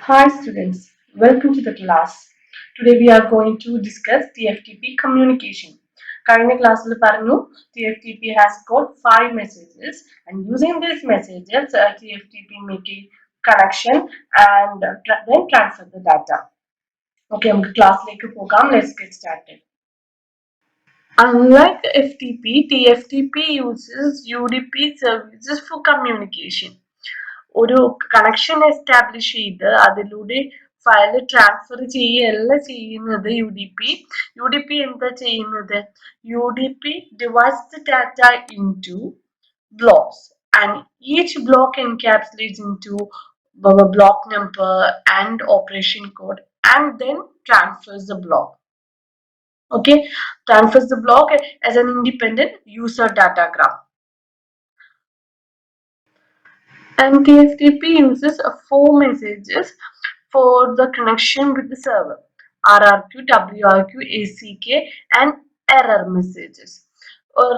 Hi students, welcome to the class. Today we are going to discuss TFTP communication. കഴിഞ്ഞ ക്ലാസ്സിൽ പറഞ്ഞു TFTP has got 5 messages and using these messages TFTP make a connection and then transfer the data. Okay, നമുക്ക് ക്ലാസ്സിലേക്ക് പോകാം. Let's get started. Unlike FTP, TFTP uses UDP services for communication. ഒരു connection establish ചെയ്ത് അതിലൂടെ file transfer ചെയ്യുകയല്ല ചെയ്യുന്നത് UDP എന്താ ചെയ്യുന്നത് UDP divides the data into blocks and each block encapsulates into block number and operation code and then transfers the block. Okay, transfers the block as an independent user datagram. And TFTP uses 4 messages for the connection with the server: RRQ, WRQ, ACK, and error messages.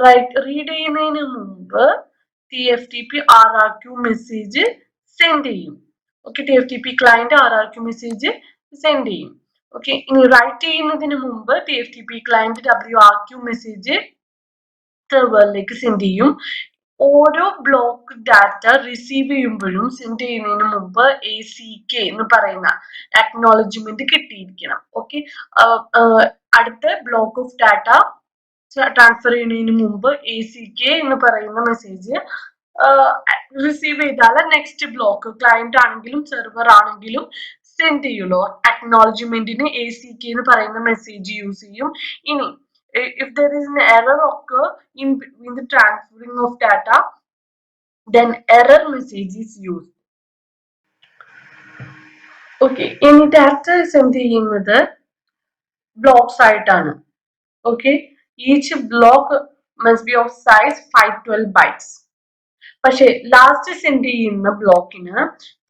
Read ചെയ്യുന്നതിന് മുമ്പ് TFTP RRQ message send ചെയ്യും. Okay, TFTP client RRQ message send ചെയ്യും. Okay, ഇനി write ചെയ്യുന്നതിന് മുമ്പ് TFTP client WRQ message സെർവറിലേക്ക് send ചെയ്യും. ഓരോ ബ്ലോക്ക് ഡാറ്റ റിസീവ് ചെയ്യുമ്പോഴും സെൻഡ് ചെയ്യുന്നതിന് മുമ്പ് ACK എന്ന് പറയുന്ന അക്നോളജ്മെന്റ് കിട്ടിയിരിക്കണം. ഓക്കെ, അടുത്ത ബ്ലോക്ക് ഓഫ് ഡാറ്റ ട്രാൻസ്ഫർ ചെയ്യുന്നതിന് മുമ്പ് ACK എന്ന് പറയുന്ന മെസ്സേജ് റിസീവ് ചെയ്താൽ നെക്സ്റ്റ് ബ്ലോക്ക് ക്ലയന്റ് ആണെങ്കിലും സെർവർ ആണെങ്കിലും സെൻഡ് ചെയ്യുള്ളൂ. അക്നോളജ്മെന്റിന് ACK എന്ന് പറയുന്ന മെസ്സേജ് യൂസ് ചെയ്യും. ഇനി if there is an error occur in between the transferring of data, then error message is used. Okay, ഇനി ഡാറ്റ സെൻഡ് ചെയ്യുന്നത് ബ്ലോക്സ് ആയിട്ടാണ്. Okay, each block must be of size 512 bytes. പക്ഷെ last send ചെയ്യുന്ന ബ്ലോക്കിന്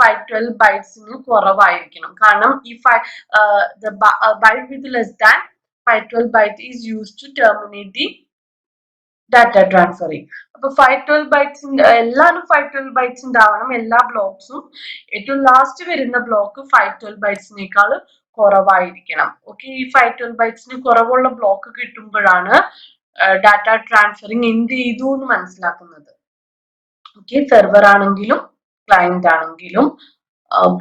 512 ബൈറ്റ്സിന് കുറവായിരിക്കണം. കാരണം ഈ byte with less than 512 byte is used to terminate the data transferring. അപ്പൊ 512 ബൈറ്റ്സിന്റെ എല്ലാവരും 512 ബൈറ്റ്സ് ഉണ്ടാവണം എല്ലാ ബ്ലോക്സും. ഏറ്റവും ലാസ്റ്റ് വരുന്ന ബ്ലോക്ക് 512 ബൈറ്റ്സിനേക്കാൾ കുറവായിരിക്കണം. ഓക്കെ, ഈ 512 ബൈറ്റ്സിന് കുറവുള്ള ബ്ലോക്ക് കിട്ടുമ്പോഴാണ് ഡാറ്റ ട്രാൻസ്ഫറിങ് എന്ത് ചെയ്തു എന്ന് മനസ്സിലാക്കുന്നത്. ഓക്കെ, സെർവർ ആണെങ്കിലും ക്ലയന്റ് ആണെങ്കിലും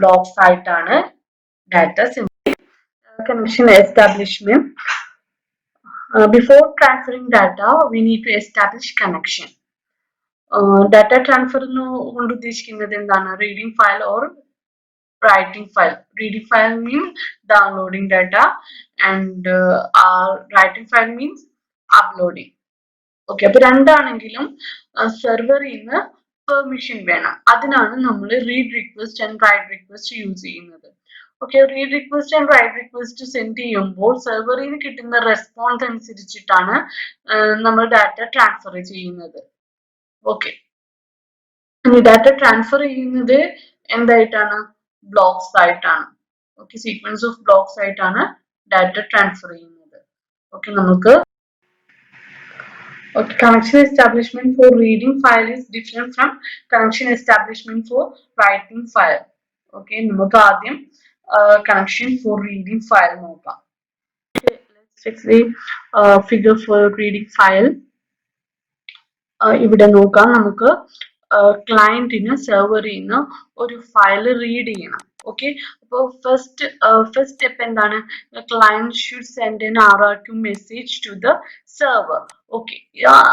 ബ്ലോക്സ് ആയിട്ടാണ് data connection establishment. Before transferring data, we need to establish connection. Data transfer കൊണ്ട് ഉദ്ദേശിക്കുന്നത് എന്താണ്? Reading file or writing file. Reading file means downloading data and writing file means uploading. Okay, അപ്പൊ രണ്ടാണെങ്കിലും സെർവറിൽ നിന്ന് permission വേണം. അതിനാണ് നമ്മൾ read request and write request use ചെയ്യുന്നത്. Okay, read request and write request send ചെയ്യുമ്പോൾ സെർവറിൽ നിന്ന് കിട്ടുന്ന റെസ്പോൺസ് അനുസരിച്ചിട്ടാണ് നമ്മൾ ഡാറ്റ ട്രാൻസ്ഫർ ചെയ്യുന്നത്. ഓക്കെ, ഇനി ഡാറ്റ ട്രാൻസ്ഫർ ചെയ്യുന്നത് എന്തായിട്ടാണ്? ബ്ലോക്സ് ആയിട്ടാണ്. ഓക്കെ, സീക്വൻസ് ഓഫ് ബ്ലോക്സ് ആയിട്ടാണ് ഡാറ്റ ട്രാൻസ്ഫർ ചെയ്യുന്നത്. ഓക്കെ, നമുക്ക് connection establishment for reading file is different from connection establishment for writing file. Okay, നമുക്ക് ആദ്യം connection for reading file നോക്കാം. Okay, let's fix the figure for reading file. ഇവിടെ നോക്കാം, നമുക്ക് ക്ലയന്റിന് സെർവറിൽ നിന്ന് ഒരു ഫയൽ റീഡ് ചെയ്യണം. ഓക്കെ, അപ്പോൾ ഫസ്റ്റ് സ്റ്റെപ്പ് എന്താണ്? Client should send an RRQ message to the server. Okay,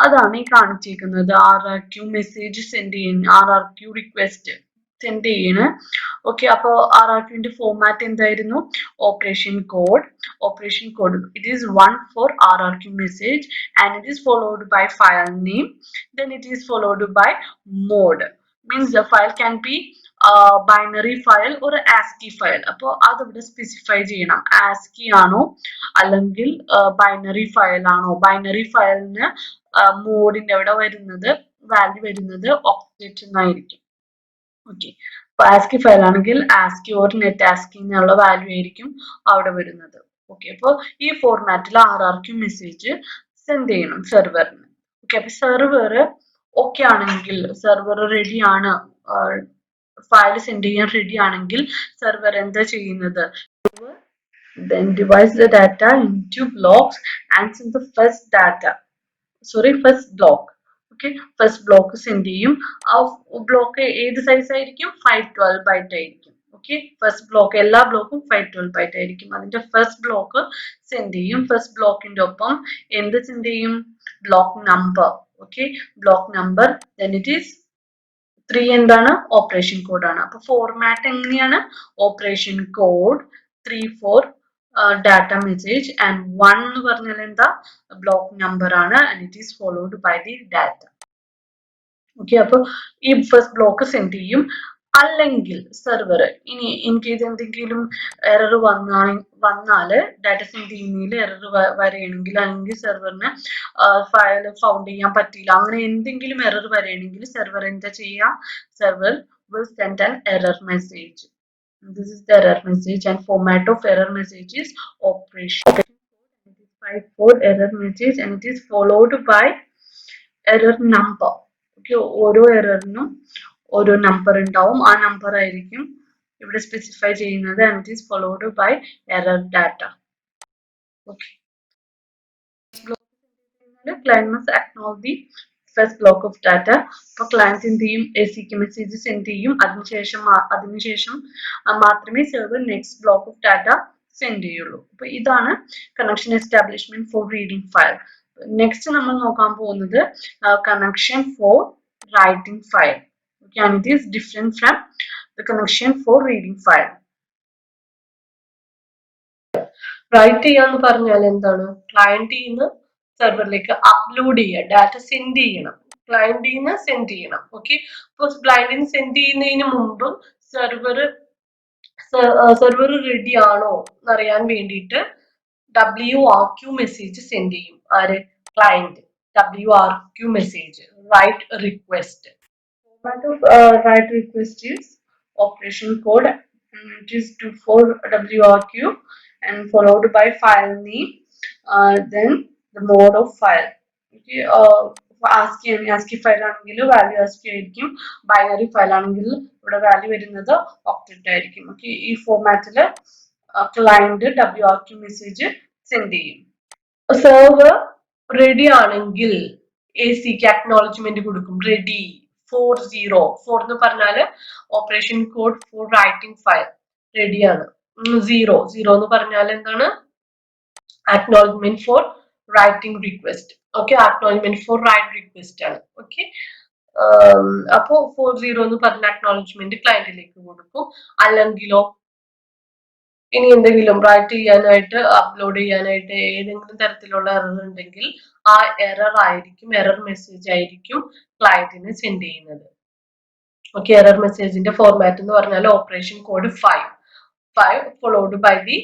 അതാണ് ഈ കാണിച്ചിരിക്കുന്നത്. RRQ മെസ്സേജ് സെൻഡ് ചെയ്യുന്ന RRQ റിക്വസ്റ്റ് സെൻഡ് ചെയ്യണം. ഓക്കെ, അപ്പോൾ RRQന്റെ ഫോർമാറ്റ് എന്തായിരുന്നു? Operation code. It is one for RRQ message and it is followed by file name, then it is followed by mode. Means the file can be binary file or ASCII file. അപ്പോൾ അതിവിടെ specify ചെയ്യണം. ASCII ആണോ അല്ലെങ്കിൽ binary file ആണോ? Binary ഫയലിന് മോഡിന്റെ അവിടെ വരുന്നത് value വരുന്നത് octet എന്നായിരിക്കും. ഓക്കെ, അപ്പൊ ASCII ഫയൽ ആണെങ്കിൽ ASCII ഓർ നെറ്റ് ASCII എന്നുള്ള വാല്യൂ ആയിരിക്കും അവിടെ വരുന്നത്. ഓക്കെ, അപ്പോൾ ഈ ഫോർമാറ്റിൽ RRQ മെസ്സേജ് സെൻഡ് ചെയ്യണം സെർവറിന്. ഓക്കെ, അപ്പൊ സെർവർ ഓക്കെ ആണെങ്കിൽ, സെർവർ റെഡി ആണ്, ഫയൽ സെൻഡ് ചെയ്യാൻ റെഡി ആണെങ്കിൽ സെർവർ എന്താ ചെയ്യുന്നത്? Then divides the data into blocks and send the first block. Okay, first block send ചെയ്യും. ആ ബ്ലോക്ക് ഏത് സൈസ് ആയിരിക്കും? 512 ബൈറ്റ് ആയിരിക്കും. ഓക്കെ, ഫസ്റ്റ് ബ്ലോക്ക് എല്ലാ ബ്ലോക്കും 512 ബൈറ്റ് ആയിരിക്കും. അതിന്റെ ഫസ്റ്റ് ബ്ലോക്ക് സെൻഡ് ചെയ്യും. ഫസ്റ്റ് ബ്ലോക്കിന്റെ ഒപ്പം എന്ത് സെൻഡ് ചെയ്യും? Block number. Okay, block number. then it is 3 എന്താണ്? ഓപ്പറേഷൻ കോഡാണ്. അപ്പൊ ഫോർമാറ്റ് എങ്ങനെയാണ്? Operation code 3 4 data message and 1 എന്ന് പറഞ്ഞാൽ എന്താ? ബ്ലോക്ക് നമ്പർ ആണ്. And it is followed by the data. Okay, അപ്പൊ ഈ ഫസ്റ്റ് ബ്ലോക്ക് സെൻഡ് ചെയ്യും. അല്ലെങ്കിൽ സെർവർ ഇനി ഇൻ കേസ് എന്തെങ്കിലും എറർ വന്നാല് ഡാറ്റ സെൻഡ് ചെയ്യുന്നതിൽ എറർ വരികയാണെങ്കിൽ, അല്ലെങ്കിൽ സെർവറിന് ഫയൽ ഫൗണ്ട് ചെയ്യാൻ പറ്റില്ല, അങ്ങനെ എന്തെങ്കിലും എറർ വരികയാണെങ്കിൽ സെർവർ എന്താ ചെയ്യുക? Server will send an error message. This is the error message, and format of error message is operation. It is 5 4 error message and it is followed by error number. Okay, ഓരോ എററിനും ഓരോ number ഉണ്ടാവും. ആ number ആയിരിക്കും ഇവിടെ specify ചെയ്യുന്നത്. and it is followed by error data. Okay, client must acknowledge the first block of data. അപ്പോൾ client എന്ത് ചെയ്യും? ACK മെസ്സേജ് സെൻഡ് ചെയ്യും. അതിനുശേഷം മാത്രമേ server next block of data send ചെയ്യുള്ളൂ. അപ്പൊ ഇതാണ് connection establishment for reading file. Next നമ്മൾ നോക്കാൻ പോകുന്നത് connection for writing file. Okay, and it is different from the connection for reading file. Write ചെയ്യാന്ന് പറഞ്ഞാൽ എന്താണ്? ക്ലയന്റിൽ നിന്ന് സെർവറിലേക്ക് അപ്ലോഡ് ചെയ്യുക, ഡാറ്റ സെൻഡ് ചെയ്യണം. ക്ലയന്റിൽ നിന്ന് സെൻഡ് ചെയ്യണം. ഓക്കെ, അപ്പോൾ ക്ലയന്റിൽ നിന്ന് സെൻഡ് ചെയ്യുന്നതിന് മുമ്പ് സെർവർ റെഡി ആണോ എന്നറിയാൻ വേണ്ടിയിട്ട് WRQ മെസ്സേജ് സെൻഡ് ചെയ്യും. ആര്? Client. WRQ message, write request. Format of write request is operation code. It is 24 WRQ and followed by file name. Then the mode of file. Okay, ASCII file ആണെങ്കിൽ value ASCII ആയിരിക്കും. Binary file ആണെങ്കിൽ ഇവിടെ value വരുന്നത് octet ആയിരിക്കും. Okay, ഈ ഫോർമാറ്റിൽ client WRQ message send ചെയ്യും. Server ready ആണെങ്കിൽ ACK അക്നോളജ്മെന്റ് കൊടുക്കും. റെഡി 4 എന്ന് പറഞ്ഞാല് operation code for writing file റെഡിയാണ്. 0 എന്ന് പറഞ്ഞാൽ എന്താണ്? Acknowledgement for writing request. Okay, acknowledgement for write request ആണ്. ഓക്കെ, അപ്പോ 40 എന്ന് പറഞ്ഞ അക്നോളജ്മെന്റ് ക്ലയന്റിലേക്ക് കൊടുക്കും. അല്ലെങ്കിലോ ഇനി എന്തെങ്കിലും റൈറ്റ് ചെയ്യാനായിട്ട്, അപ്ലോഡ് ചെയ്യാനായിട്ട് ഏതെങ്കിലും തരത്തിലുള്ള എറർ ഉണ്ടെങ്കിൽ ആ എറർ മെസ്സേജ് ആയിരിക്കും ക്ലയന്റിന് സെൻഡ് ചെയ്യുന്നത്. ഓക്കെ, എറർ മെസ്സേജിന്റെ ഫോർമാറ്റ് എന്ന് പറഞ്ഞാൽ operation code 5 followed by the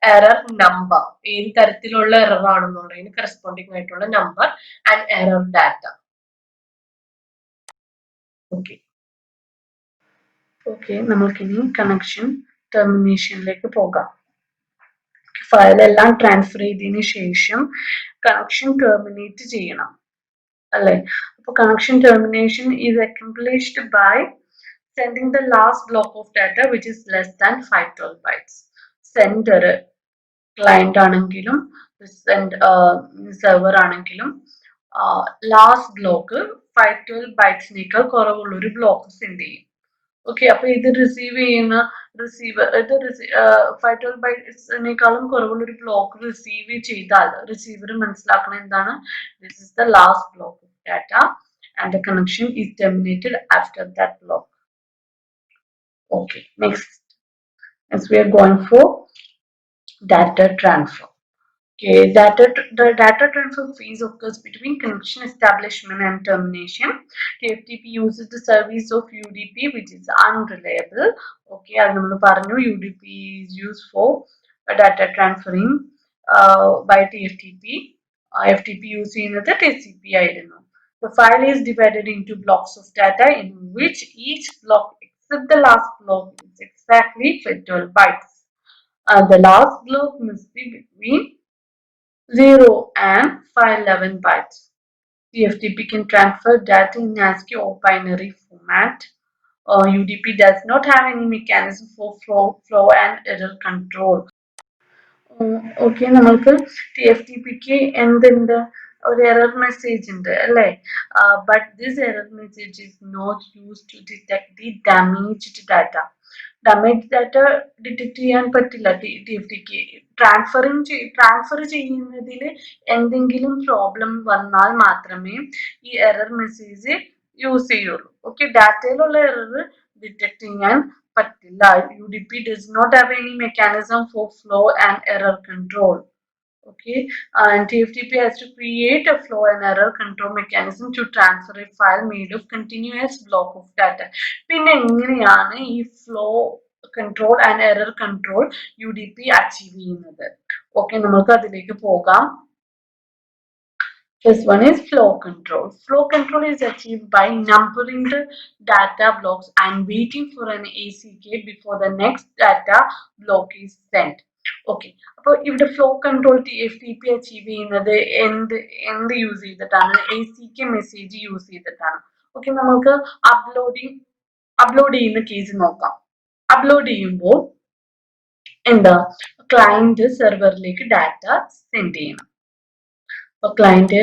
error number. ഏത് തരത്തിലുള്ള എറർ ആണെന്നുള്ളതിന് കറസ്പോണ്ടിങ് ആയിട്ടുള്ള number and error data. Okay, നമ്മൾക്കിനി കണക്ഷൻ ടെർമിനേഷനിലേക്ക് പോകാം. ഫയൽ എല്ലാം ട്രാൻസ്ഫർ ചെയ്തതിനു ശേഷം കണക്ഷൻ ടെർമിനേറ്റ് ചെയ്യണം അല്ലെ? അപ്പോൾ connection termination is accomplished by sending the last block of data which is less than 512 bytes. Sender client ആണെങ്കിലും സെർവർ ആണെങ്കിലും ലാസ്റ്റ് ബ്ലോക്ക് 512 ബൈറ്റ്സിനേക്കാൾ കുറവുള്ള ഒരു ബ്ലോക്ക് സെൻഡ് ചെയ്യും. ഓക്കെ, അപ്പൊ ഇത് റിസീവ് ചെയ്യുന്ന റിസീവർ ഇത് 512 ബൈറ്റ്സിനേക്കാളും കുറവുള്ള ഒരു ബ്ലോക്ക് റിസീവ് ചെയ്താൽ റിസീവർ മനസ്സിലാക്കണം എന്താണ്? This is the last block of data and the connection is terminated after that block. Okay, next, as we are going for data transfer. Okay, the data transfer phase occurs between connection establishment and termination. TFTP uses the service of UDP, which is unreliable. Okay, as we parnu, UDP is used for data transferring by TFTP. FTP using the TCP. I don't know. The file is divided into blocks of data in which each block except the last block is exactly 12 bytes. The last block must be between 0 and 511 bytes. TFTP can transfer data in ASCII or binary format. UDP does not have any mechanism for flow and error control. Okay, നമ്മൾക്ക് TFTPക്ക് എന്തുണ്ട്, ഒരു error message ഉണ്ട് അല്ലേ? But this error message is not use to detect the damaged data. Damage data detect ചെയ്യാൻ പറ്റില്ല TFTക്ക്. Transfer ചെയ്യുന്നതിൽ എന്തെങ്കിലും പ്രോബ്ലം വന്നാൽ മാത്രമേ ഈ എറർ മെസ്സേജ് യൂസ് ചെയ്യുള്ളൂ. ഓക്കെ, ഡാറ്റയിലുള്ള എറർ ഡിറ്റക്ട് ചെയ്യാൻ പറ്റില്ല. UDP does not have any mechanism for flow and error control. Okay, and TFTP has to create a flow and error control mechanism to transfer a file made of continuous block of data. പിന്നെ എങ്ങനെയാണ് ഈ flow control and error control UDP achieve ചെയ്യുന്നത്? Okay, നമുക്ക് അതിലേക്ക് പോകാം. First one is flow control. Flow control is achieved by numbering the data blocks and waiting for an ACK before the next data block is sent. Okay, അപ്പോൾ ഇവിടെ flow control TFTP achieve ചെയ്യുന്നത് എന്ത് use ചെയ്തിട്ടാണ്? ACK message use ചെയ്തിട്ടാണ്. Okay, നമുക്ക് upload ചെയ്യുന്ന case നോക്കാം. Upload ചെയ്യുമ്പോൾ എന്താ, ക്ലയന്റ് സെർവറിലേക്ക് ഡാറ്റ സെൻഡ് ചെയ്യണം. അപ്പോൾ ക്ലയന്റ്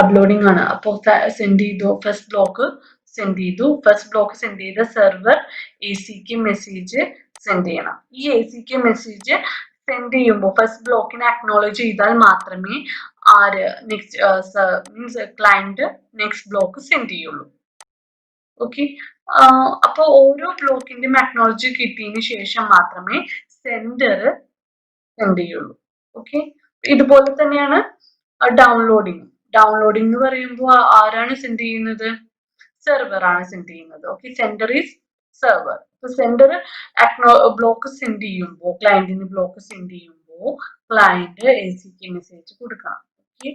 അപ്ലോഡിംഗ് ആണ്. അപ്പോൾ സെൻഡ് ചെയ്തു, ഫസ്റ്റ് ബ്ലോക്ക് സെൻഡ് ചെയ്തു. ഫസ്റ്റ് ബ്ലോക്ക് സെൻഡ് ചെയ്ത സെർവർ ACK മെസ്സേജ് സെൻഡ് ചെയ്യണം. ഈ ACK മെസ്സേജ് സെൻഡ് ചെയ്യുമ്പോൾ ഫസ്റ്റ് ബ്ലോക്കിനെ അക്നോളജ് ചെയ്താൽ മാത്രമേ next client next block send ചെയ്യുള്ളൂ. ഓക്കെ, അപ്പോൾ ഓരോ ബ്ലോക്കിന്റെയും അക്നോളജി കിട്ടിയതിന് ശേഷം മാത്രമേ സെൻഡർ സെൻഡ് ചെയ്യുള്ളൂ. ഓക്കെ, ഇതുപോലെ തന്നെയാണ് ഡൗൺലോഡിങ്. ഡൗൺലോഡിംഗ് എന്ന് പറയുമ്പോൾ ആരാണ് സെൻഡ് ചെയ്യുന്നത്? സെർവർ ആണ് സെൻഡ് ചെയ്യുന്നത്. Okay, sender is server. ഇപ്പൊ സെൻഡർ ബ്ലോക്ക് സെൻഡ് ചെയ്യുമ്പോൾ, ക്ലയന്റിന് ബ്ലോക്ക് സെൻഡ് ചെയ്യുമ്പോൾ ക്ലയന്റ് ACK മെസ്സേജ് കൊടുക്കണം. ഓക്കെ,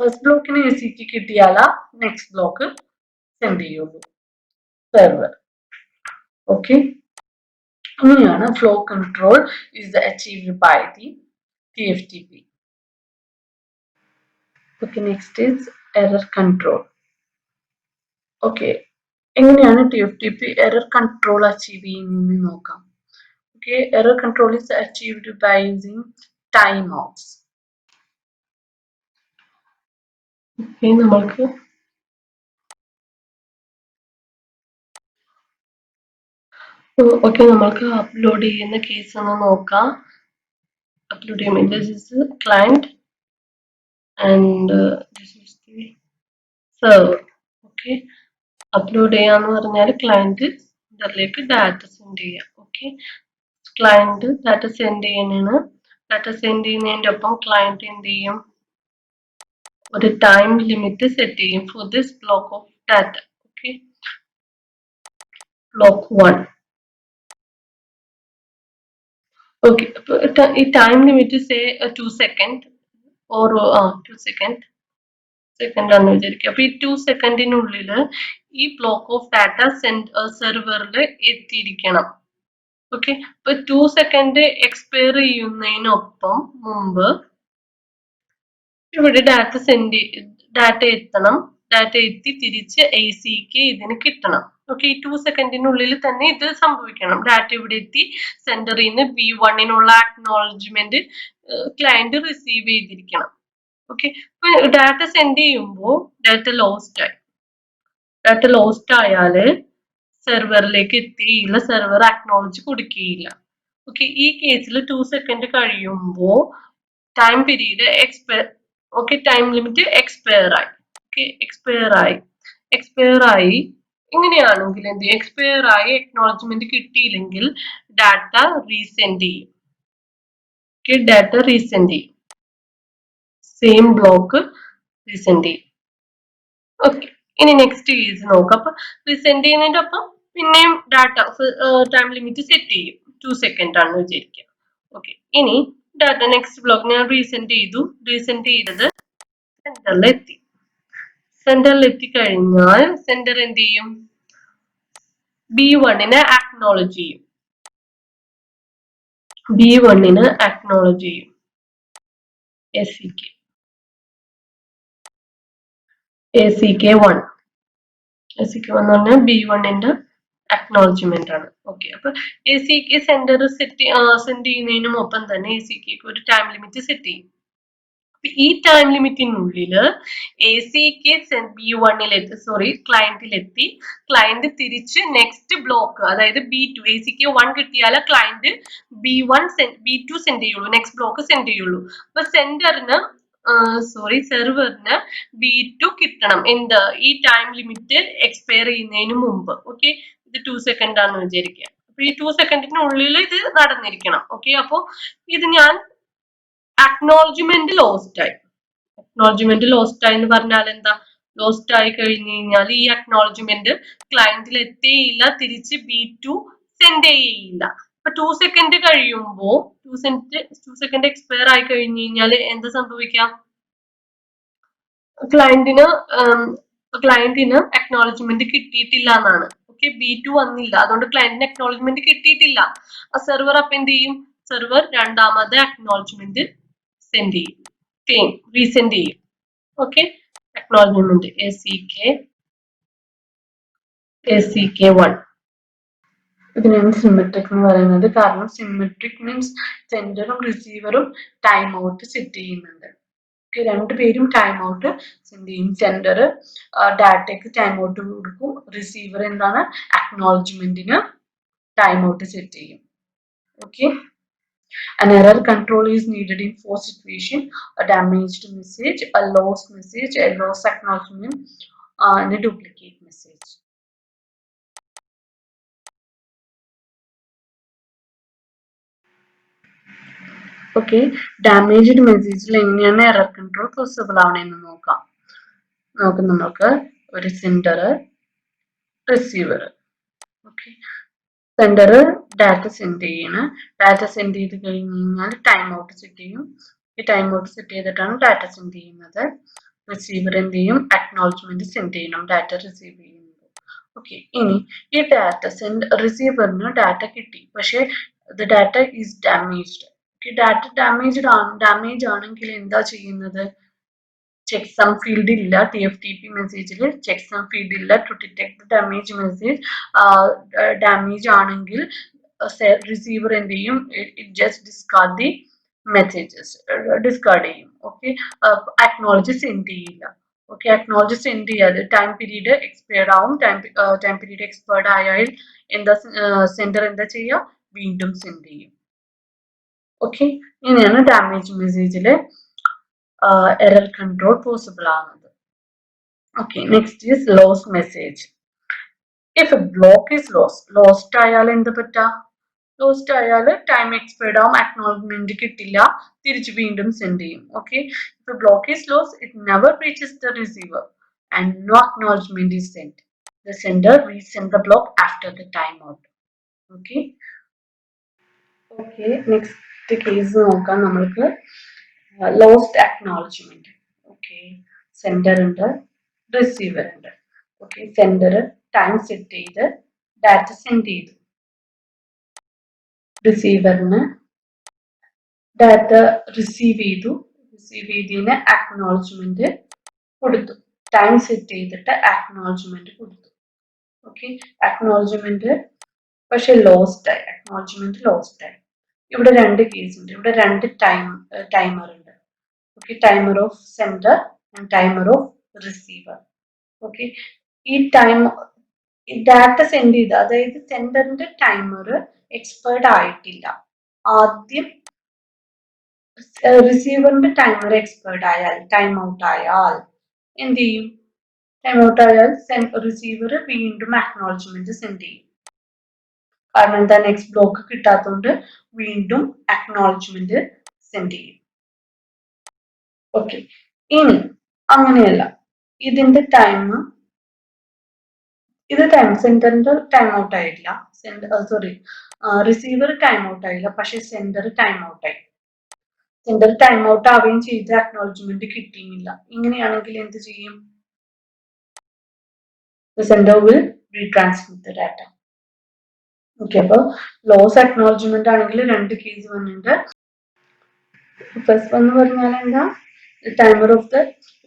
ഫസ്റ്റ് ബ്ലോക്കിന് ACK കിട്ടിയാലാ നെക്സ്റ്റ് ബ്ലോക്ക് സെൻഡ് ചെയ്യുള്ളൂ സെർവർ. ഓക്കെ, ഇങ്ങനെയാണ് flow control is achieved by the TFTP. Okay, next is error control. Okay, എങ്ങനെയാണ് TFTP എറർ കൺട്രോൾ അച്ചീവ് ചെയ്യുന്നതെന്ന് നോക്കാം. Okay, error control is achieved by using timeouts. Okay, നമ്മൾക്ക് upload ചെയ്യുന്ന case ഒന്ന് നോക്കാം. Upload ചെയ്യുമ്പോൾ this is the client and this is the server. Okay, upload ചെയ്യാന്ന് പറഞ്ഞാൽ ക്ലയന്റ് ഇതിലേക്ക് ഡാറ്റ സെൻഡ് ചെയ്യാം. ഓക്കെ, ക്ലയന്റ് ഡാറ്റ സെൻഡ് ചെയ്യുന്നതിന്, ഡാറ്റ സെൻഡ് ചെയ്യുന്നതിൻ്റെ ഒപ്പം ക്ലയന്റ് എന്ത് ചെയ്യും, ഒരു ടൈം ലിമിറ്റ് സെറ്റ് ചെയ്യും for this block of data. Okay, block 1. Okay, അപ്പോൾ ഈ time limit say 2 second or 2 second ആണെന്ന് വിചാരിക്കുക. അപ്പൊ ഈ 2 സെക്കൻഡിനുള്ളിൽ ഈ ബ്ലോക്ക് ഓഫ് ഡാറ്റ സെർവറിൽ എത്തിയിരിക്കണം. ഓക്കെ, അപ്പൊ 2 സെക്കൻഡ് എക്സ്പയർ ചെയ്യുന്നതിനൊപ്പം മുമ്പ് ഇവിടെ ഡാറ്റ എത്തണം. ഡാറ്റ എത്തി തിരിച്ച് ACK ഇതിന് കിട്ടണം. ഓക്കെ, ഈ 2 സെക്കൻഡിനുള്ളിൽ തന്നെ ഇത് സംഭവിക്കണം. ഡാറ്റ ഇവിടെ എത്തി സെൻഡറിൽ നിന്ന് V1നുള്ള അക്നോളജ്മെന്റ് ക്ലയന്റ് റിസീവ് ചെയ്തിരിക്കണം. ഓക്കെ, ഇപ്പൊ ഡാറ്റ സെൻഡ് ചെയ്യുമ്പോൾ ഡാറ്റ ലോസ്റ്റ് ആയാല് സെർവറിലേക്ക് എത്തിയില്ല, സെർവർ അക്നോളജ് കൊടുക്കുകയില്ല. ഓക്കെ, ഈ കേസിൽ 2 സെക്കൻഡ് കഴിയുമ്പോൾ time period time limit expire ആയി. ഓക്കെ, എക്സ്പയർ ആയി ഇങ്ങനെയാണെങ്കിൽ എന്ത് ചെയ്യും, എക്സ്പയർ ആയി അക്നോളജ്മെന്റ് കിട്ടിയില്ലെങ്കിൽ ഡാറ്റ റീസെൻഡ് ചെയ്യും. ഓക്കെ, ഡാറ്റ റീസെൻഡ് ചെയ്യും, സെയിം ബ്ലോക്ക് റീസെൻഡ് ചെയ്യും. ഓക്കെ, ഇനി നെക്സ്റ്റ് കേസ് നോക്കാം. അപ്പൊ റീസെൻഡ് ചെയ്യുന്നതിന്റെ ഒപ്പം പിന്നെയും ഡാറ്റ ടൈം ലിമിറ്റ് സെറ്റ് ചെയ്യും. 2 സെക്കൻഡ് ആണെന്ന് വിചാരിക്കുക. ഓക്കെ, ഇനി ഡാറ്റ നെക്സ്റ്റ് ബ്ലോക്ക് ഞാൻ റീസെൻഡ് ചെയ്തത് സെന്ററിൽ എത്തിക്കഴിഞ്ഞാൽ സെന്റർ എന്ത് ചെയ്യും, B1നെ അക്നോളജ് ചെയ്യും. ACK1. ACK1 എന്ന് പറഞ്ഞാൽ B1ന്റെ അക്നോളജ്മെന്റ് ആണ്. ഓക്കെ, അപ്പൊ ACK സെൻഡർ സെൻഡ് ചെയ്യുന്നതിനും ഒപ്പം തന്നെ ACK ഒരു ടൈം ലിമിറ്റ് സെറ്റ് ചെയ്യും. ഈ ടൈം ലിമിറ്റിനുള്ളില് ACK ക്ലയന്റിലെത്തി ക്ലയന്റ് തിരിച്ച് നെക്സ്റ്റ് ബ്ലോക്ക്, അതായത് B2 ACK1 കിട്ടിയാൽ ക്ലയന്റ് B2 സെൻഡ് ചെയ്യുള്ളൂ, നെക്സ്റ്റ് ബ്ലോക്ക് സെൻഡ് ചെയ്യുള്ളൂ. അപ്പൊ സെർവറിന് B2 കിട്ടണം എന്ത്, ഈ ടൈം ലിമിറ്റ് എക്സ്പയർ ചെയ്യുന്നതിന് മുമ്പ്. ഓക്കെ, ഇത് 2 സെക്കൻഡ് ആണെന്ന് വിചാരിക്കുക. അപ്പൊ ഈ 2 സെക്കൻഡിനുള്ളിൽ ഇത് നടന്നിരിക്കണം. ഓക്കെ, അപ്പൊ ഇത് ഞാൻ അക്നോളജ്മെന്റ് ലോസ്റ്റ് ആയി. അക്നോളജ്മെന്റ് ലോസ്റ്റ് ആയി എന്ന് പറഞ്ഞാൽ എന്താ? ലോസ്റ്റ് ആയി കഴിഞ്ഞു കഴിഞ്ഞാൽ ഈ അക്നോളജ്മെന്റ് ക്ലയന്റിൽ എത്തിയില്ല, തിരിച്ച് B2 സെൻഡ് ചെയ്യില്ല. അപ്പൊ 2 സെക്കൻഡ് കഴിയുമ്പോ 2 സെക്കൻഡ് എക്സ്പയർ ആയി കഴിഞ്ഞു കഴിഞ്ഞാൽ എന്താ സംഭവിക്കാം? ക്ലയന്റിന് അക്നോളജ്മെന്റ് കിട്ടിയിട്ടില്ല എന്നാണ്. ഓക്കെ, B2 വന്നില്ല, അതുകൊണ്ട് ക്ലയന്റിന് അക്നോളജ്മെന്റ് കിട്ടിയിട്ടില്ല. ആ സെർവർ അപ്പൊ എന്ത് ചെയ്യും? സെർവർ രണ്ടാമത് അക്നോളജ്മെന്റ് സെൻഡ് ചെയ്യും, റീസെൻഡ് ചെയ്യും. Okay, acknowledgement ACK1. ഇതിനാണ് സിമെട്രിക് എന്ന് പറയുന്നത്. കാരണം സിമെട്രിക് മീൻസ് സെൻഡറും റിസീവറും ടൈം ഔട്ട് സെറ്റ് ചെയ്യുന്നുണ്ട്. രണ്ടുപേരും ടൈം ഔട്ട് സെൻഡ് ചെയ്യും. സെൻഡർ ഡാറ്റയ്ക്ക് ടൈം ഔട്ട് കൊടുക്കും, റിസീവർ എന്താണ് അക്നോളജ്മെന്റിന് ടൈം ഔട്ട് സെറ്റ് ചെയ്യും. Okay, an error control is needed in 4 situations: a damaged message, a lost message, a lost acknowledgement, and a duplicate message. Okay, damaged മെസ്സേജിൽ എങ്ങനെയാണ് error control possible ആവണമെന്ന് നോക്കാം. നമുക്ക് ഒരു sender, receiver. Okay, sender data send ചെയ്യണം. Data send ചെയ്ത് കഴിഞ്ഞ് കഴിഞ്ഞാൽ ടൈം ഔട്ട് സെറ്റ് ചെയ്യും. ഈ ടൈം ഔട്ട് സെറ്റ് ചെയ്തിട്ടാണ് ഡാറ്റ സെൻഡ് ചെയ്യുന്നത്. റിസീവർ എന്ത് ചെയ്യും? അക്നോളജ്മെന്റ് സെൻഡ് ചെയ്യണം ഡാറ്റ റിസീവ് ചെയ്യുന്നത്. ഓക്കെ, ഇനി ഈ ഡാറ്റ റിസീവറിന് ഡാറ്റ കിട്ടി, പക്ഷേ data is damaged. Data damage ആണെങ്കിൽ എന്താ ചെയ്യുന്നത്? ചെക്സം ഫീൽഡ് ഇല്ല, TFTP മെസ്സേജിൽ ചെക്സം ഫീൽഡ് ഇല്ല to detect damage message. Damage ആണെങ്കിൽ റിസീവർ എന്ത് ചെയ്യും? Just discard the messages, discard ചെയ്യും. ഓക്കെ, അക്നോളജ് സെൻഡ് ചെയ്യില്ല. ഓക്കെ, അക്നോളജ് സെൻഡ് ചെയ്യാതെ ടൈം പീരീഡ് എക്സ്പയർഡ് ആവും. ടൈം പീരീഡ് എക്സ്പയർഡ് ആയാൽ എന്താ സെൻഡർ എന്താ ചെയ്യുക? വീണ്ടും സെൻഡ് ചെയ്യും. ഓക്കെ, ഇങ്ങനെയാണ് ഡാമേജ് മെസ്സേജിൽ error control possible ആവുന്നത്. Okay, next is lost message. If a block is lost ആയാൽ എന്ത് പറ്റാ? ലോസ്റ്റ് ആയാൽ ടൈം എക്സ്പയർഡ് ആവും, അക്നോളജ്മെന്റ് കിട്ടില്ല, തിരിച്ച് വീണ്ടും സെൻഡ് ചെയ്യും. Okay, if a block is lost, it never reaches the receiver and no acknowledgement is sent. The sender resend the block after the timeout. Okay. Okay, next case നോക്കാം നമ്മൾക്ക്. Lost acknowledgement. Okay, sender ഉണ്ട്, receiver ഉണ്ട്. Okay, sender time set ചെയ്ത് data send ചെയ്തു. റിസീവറിന് data receive ചെയ്തതിന് acknowledgement കൊടുത്തു. Time set ചെയ്തിട്ട് acknowledgement കൊടുത്തു. ഓക്കെ, അക്നോളജ്മെന്റ് പക്ഷെ ലോസ്റ്റ് ആയി, അക്നോളജ്മെന്റ് ലോസ്റ്റ് ആയി. ഇവിടെ രണ്ട് കേസ് ഉണ്ട്, ഇവിടെ രണ്ട് ടൈമർ ഉണ്ട്. Okay, timer of sender and timer of receiver. Okay, ഈ ഡാറ്റ സെൻഡ് ചെയ്ത, അതായത് സെൻഡറിന്റെ ടൈമർ എക്സ്പയർഡ് ആയിട്ടില്ല. ആദ്യം റിസീവറിന്റെ ടൈമർ എക്സ്പയർഡ് ആയാൽ, ടൈം ഔട്ട് ആയാൽ എന്ത് ചെയ്യും? ടൈം ഔട്ട് ആയാൽ റിസീവർ വീണ്ടും അക്നോളജ്മെന്റ് സെൻഡ് ചെയ്യും. കാരണം എന്താ? നെക്സ്റ്റ് ബ്ലോക്ക് കിട്ടാത്തതുകൊണ്ട് വീണ്ടും അക്നോളജ്മെന്റ് സെൻഡ് ചെയ്യും. ഓക്കെ, ഇനി അങ്ങനെയല്ല, ഇതിന്റെ സെൻഡറിന്റെ ടൈം ഔട്ട് ആയില്ല, റിസീവർ ടൈം ഔട്ട് ആയില്ല, പക്ഷെ സെൻഡർ ടൈം ഔട്ട് ആയി. സെൻഡർ ടൈം ഔട്ട് ആവുകയും ചെയ്ത് അക്നോളജ്മെന്റ് കിട്ടിയില്ല. ഇങ്ങനെയാണെങ്കിൽ എന്ത് ചെയ്യും? The sender will retransmit the data. Okay, അപ്പോൾ ലോസ് അക്നോളജ്മെന്റ് ആണെങ്കിൽ രണ്ട് കേസ് വന്നിട്ടുണ്ട്. ഫസ്റ്റ് വൺ എന്ന് പറഞ്ഞാൽ എന്താ? The timer of the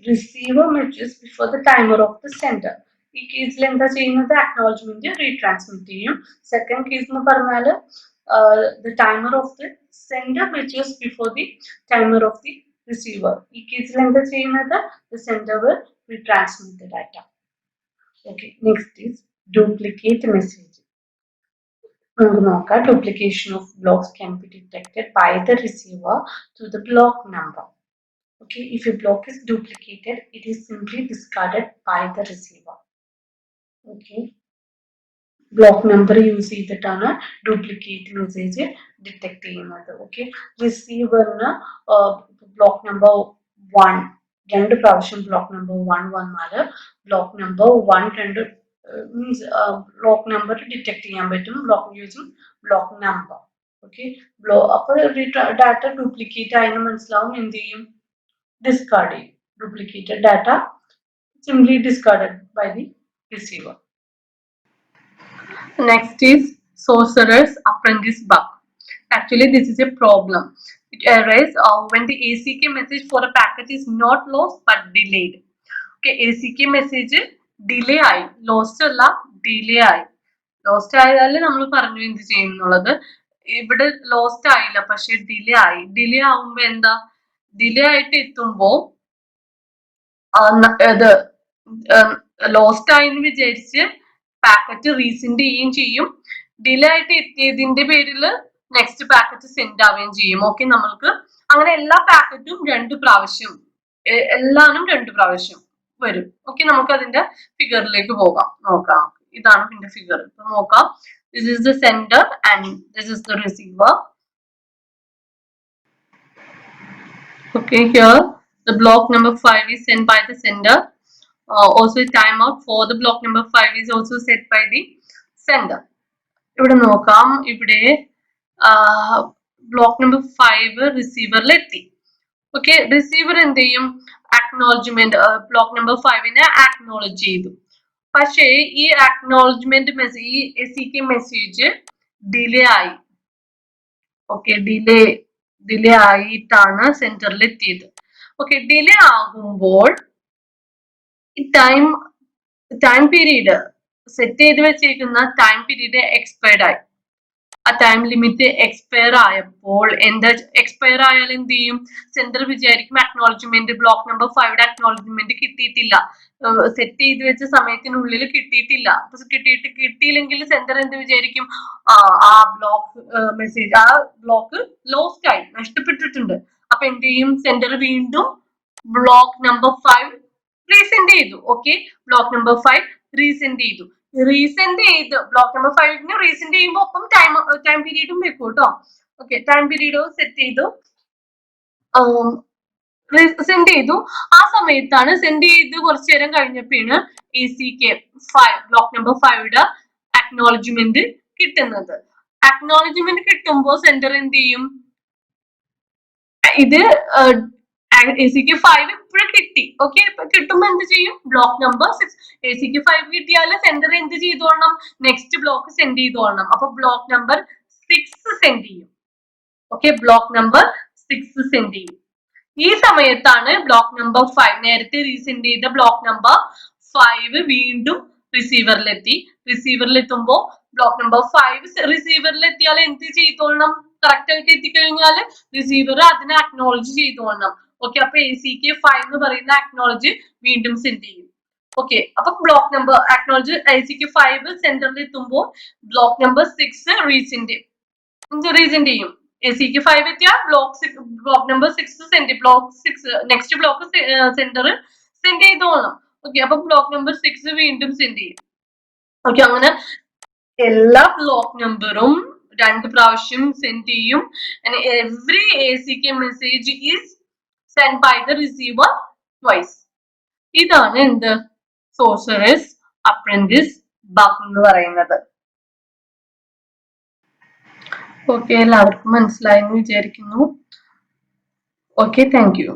receiver matches before the timer of the sender. ഈ കേസിൽ എന്താ ചെയ്യുന്നത്? അക്നോളജ്മെന്റ് റീട്രാൻസ്മിറ്റ് ചെയ്യും. സെക്കൻഡ് കേസ് എന്ന് പറഞ്ഞാൽ the timer of the sender which is before the timer of the receiver. ഈ കേസിൽ എന്താ ചെയ്യുന്നത്? The sender will retransmit the data. Okay, next is duplicate message. നമുക്ക് നോക്കാം. Duplication of blocks can be detected by the receiver through the block number. Okay, if a block is duplicated, it is simply discarded by the receiver. Okay, block number use ചെയ്തിട്ടാണ് duplicate message detect ചെയ്യുന്നത്. Okay, റിസീവറിന് block number 1 രണ്ട് പ്രാവശ്യം block number 1 വന്നാൽ block number 1 means block number detect ചെയ്യാൻ പറ്റും block using block number. Okay, അപ്പോൾ data duplicate ആയെന്ന് മനസ്സിലാവും. എന്ത് ചെയ്യും? ഡിസ്കാർഡ് ചെയ്യും. Duplicated data simply discarded by the receiver. Next is sorcerer's apprentice bug. Actually, this is a problem. It arises when the ACK message for a packet is not lost but delayed. Okay, ACK message delay ആയി, lost അല്ല, delay ആയി. Lost ആയാൽ നമ്മൾ പറഞ്ഞു എന്ത് ചെയ്യുന്നുള്ളത്. ഇവിടെ lost ആയില്ല, പക്ഷെ ഡിലേ ആയി. ഡിലേ ആവുമ്പോ എന്താ? ഡിലേ ആയിട്ട് എത്തുമ്പോ ഇത് ലോസ്റ്റ് ആയെന്ന് വിചാരിച്ച് പാക്കറ്റ് റീസെൻഡ് ചെയ്യുകയും ചെയ്യും. ഡിലേ ആയിട്ട് എത്തിയതിന്റെ പേരിൽ നെക്സ്റ്റ് പാക്കറ്റ് സെൻഡ് ആവുകയും ചെയ്യും. ഓക്കെ, നമ്മൾക്ക് അങ്ങനെ എല്ലാ പാക്കറ്റും 2 പ്രാവശ്യം എല്ലാനും 2 പ്രാവശ്യം വരും. ഓക്കെ, നമുക്ക് അതിന്റെ ഫിഗറിലേക്ക് നോക്കാം. ഇതാണ് ഇതിന്റെ ഫിഗർ. ഇപ്പൊ നോക്കാം. This is the sender and this is the receiver. Okay, here the block number 5 is sent by the sender. Also timeout for the block number 5 is also set by the sender. ഇവിടെ നോക്കാം. ഇവിടെ block number 5 റിസീവറിൽ എത്തി. Okay, receiver എന്ത് ചെയ്യും? Acknowledgement block number 5നെ acknowledge ചെയ്തു. പക്ഷേ ഈ acknowledgement message, ഈ ACK മെസ്സേജ് ഡിലേ ആയി. ഓക്കെ, ഡിലേ ആയിട്ടാണ് സെന്ററിൽ എത്തിയത്. ഓക്കെ, ഡിലേ ആകുമ്പോൾ ടൈം പീരീഡ് സെറ്റ് ചെയ്ത് വെച്ചേക്കുന്ന ടൈം പീരീഡ് എക്സ്പയർഡ് ആയി. ആ ടൈം ലിമിറ്റ് എക്സ്പയർ ആയപ്പോൾ എന്താ? എക്സ്പയർ ആയാൽ എന്ത് ചെയ്യും? സെന്റർ വിചാരിക്കും അക്നോളജ്മെന്റ് ബ്ലോക്ക് നമ്പർ 5യുടെ അക്നോളജ്മെന്റ് കിട്ടിയിട്ടില്ല, സെറ്റ് ചെയ്ത് വെച്ച സമയത്തിനുള്ളിൽ കിട്ടിയിട്ടില്ല. കിട്ടിയില്ലെങ്കിൽ സെന്റർ എന്ത് വിചാരിക്കും? ആ ബ്ലോക്ക് മെസ്സേജ്, ആ ബ്ലോക്ക് ലോസ്റ്റ് ആയി, നഷ്ടപ്പെട്ടിട്ടുണ്ട്. അപ്പൊ എന്ത് ചെയ്യും? സെന്റർ വീണ്ടും ബ്ലോക്ക് നമ്പർ 5 റീസെൻഡ് ചെയ്തു. ഓക്കെ, ബ്ലോക്ക് നമ്പർ 5 റീസെൻഡ് ചെയ്തു. റീസെൻഡ് ചെയ്ത് ബ്ലോക്ക് നമ്പർ 5ന് റീസെൻഡ് ചെയ്യുമ്പോൾ ഒപ്പം ടൈം പീരീഡും വെക്കും കേട്ടോ. ഓക്കെ, ടൈം പീരീഡ് സെറ്റ് ചെയ്തു, സെൻഡ് ചെയ്തു. ആ സമയത്താണ് സെൻഡ് ചെയ്ത് കുറച്ചു നേരം കഴിഞ്ഞപ്പോഴാണ് ACK 5 ബ്ലോക്ക് നമ്പർ 5യുടെ അക്നോളജ്മെന്റ് കിട്ടുന്നത്. അക്നോളജ്മെന്റ് കിട്ടുമ്പോൾ സെന്റർ എന്ത് ചെയ്യും? ഇത് ACK 5 ഇപ്പോഴും കിട്ടി. ഓക്കെ, ഇപ്പൊ കിട്ടുമ്പോ എന്ത് ചെയ്യും? ബ്ലോക്ക് നമ്പർ 6 ACK 5 കിട്ടിയാൽ സെന്റർ എന്ത് ചെയ്തോളണം? നെക്സ്റ്റ് ബ്ലോക്ക് സെൻഡ് ചെയ്തോളണം. അപ്പൊ ബ്ലോക്ക് നമ്പർ 6 സെൻഡ് ചെയ്യും. ഓക്കെ, ബ്ലോക്ക് നമ്പർ 6 സെൻഡ് ചെയ്യും. ഈ സമയത്താണ് ബ്ലോക്ക് നമ്പർ 5 നേരത്തെ റീസെൻഡ് ചെയ്ത ബ്ലോക്ക് നമ്പർ 5 വീണ്ടും റിസീവറിലെത്തി. റിസീവറിലെത്തുമ്പോ ബ്ലോക്ക് നമ്പർ 5 റിസീവറിലെത്തിയാൽ എന്ത് ചെയ്തോളണം? കറക്റ്റ് ആയിട്ട് എത്തിക്കഴിഞ്ഞാൽ റിസീവർ അതിനെ അക്നോളജ് ചെയ്തോളണം. ഓക്കെ, അപ്പൊ ACK 5 എന്ന് പറയുന്ന അക്നോളജ് വീണ്ടും സെൻഡ് ചെയ്യും. ഓക്കെ, അപ്പൊ ബ്ലോക്ക് നമ്പർ അക്നോളജ് ACK 5 സെന്ററിൽ എത്തുമ്പോൾ ബ്ലോക്ക് നമ്പർ 6 റീസെൻഡ് ചെയ്യും. ACK 5 എത്തിയ block number 6 next block sender send ചെയ്തോളണം. ഓക്കെ, അപ്പൊ ബ്ലോക്ക് നമ്പർ 6 വീണ്ടും സെൻഡ് ചെയ്യും. ഓക്കെ, അങ്ങനെ എല്ലാ ബ്ലോക്ക് നമ്പറും 2 പ്രാവശ്യം സെൻഡ് ചെയ്യും. Every ACK message is send by the receiver twice. ഇതാണ് എന്ത്? സോർസറേഴ്സ് അപ്രന്റീസ് ബഗ് എന്ന് പറയുന്നത്. ഓക്കെ, എല്ലാവർക്കും മനസ്സിലായെന്ന് വിചാരിക്കുന്നു. Okay, thank you.